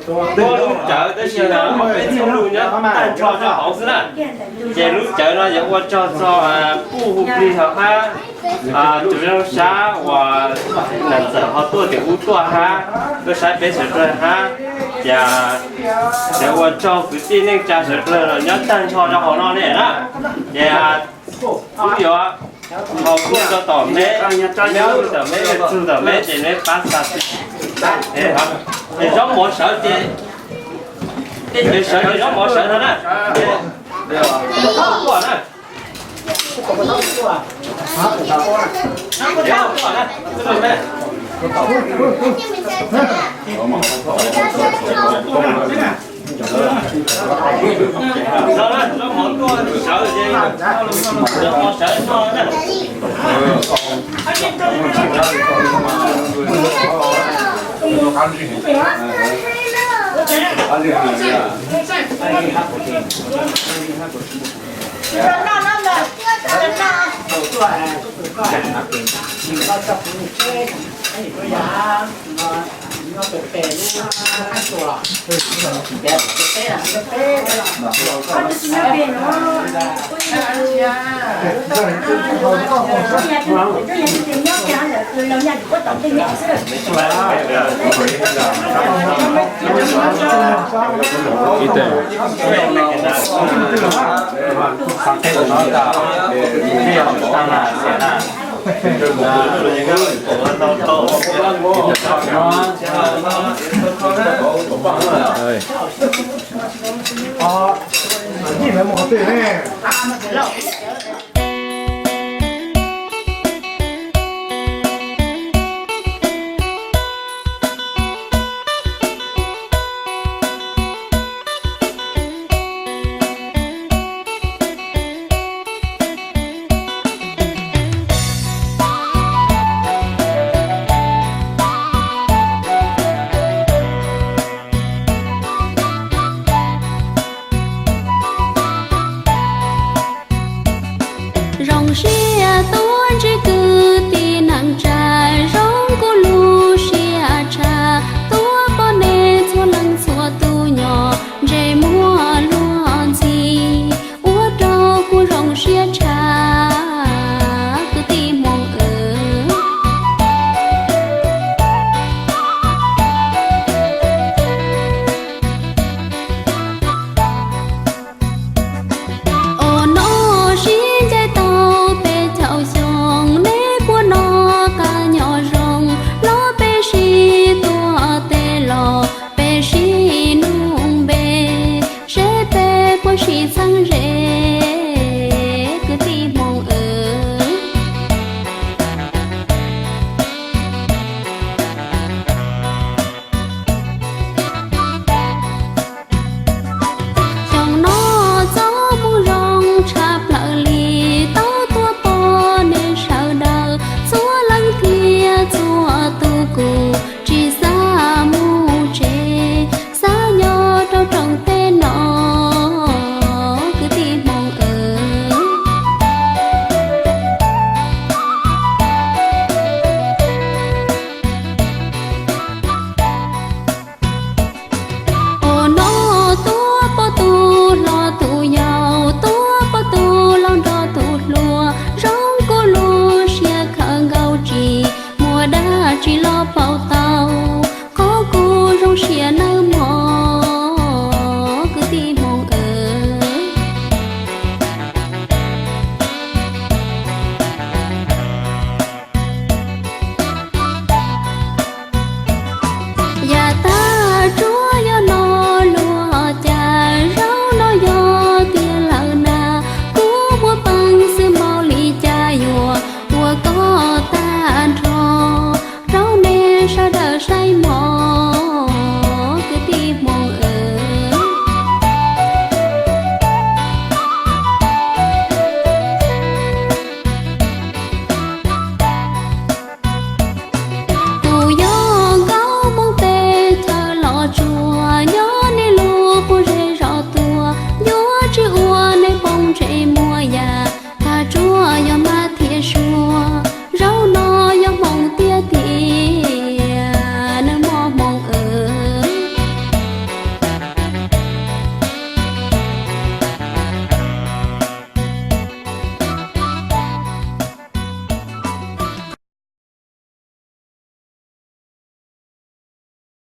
có lúc chợ tới giờ là một cái thiếu luôn nhá, tan cho họ xí nè, giờ lúc chợ nó giờ qua cho bu hụt đi họ ha, chủ yếu xã và nền giờ họ tua thì u tua ha, cái xã bé sợi rồi ha, và để qua cho cái tin nên trả sợi rồi là nhớ tan cho họ nó này đó, và cũng nhiều á. Họ cũng cho tỏ mẹ, nhớ tỏ mẹ, chú tỏ mẹ thì nó bắt sạch. Thì giống mỗi sở thì cái sở thì giống mỗi sở thôi nè. Không có nè. Không có nè. Cái này sao đó, nó mỗi con sợ gì? Được một sợ thôi đó. nó phải bè nó ăn sủa bè à con đi xin nó về nó tiền nhóc nhà là từ lâu nhà có tổng tiền nhẹ rồi Ethan. 상태 좋다. 이게 없잖아, 세나. Ơi. nhìn thấy một cái tiền này rong xia tuôn chỉ cứ tin nặng trà rong cô lu xia trà tua bò nè cho lăng xua tu nhỏ dễ mua luôn gì ua đâu cô rong xia trà cứ tìm mong ở nó xin trái tàu bé chậu xuống nếp của nó cả nhỏ rồng lo bé xì tua tê lò bé xì nung bé sẽ bé của xì sang rễ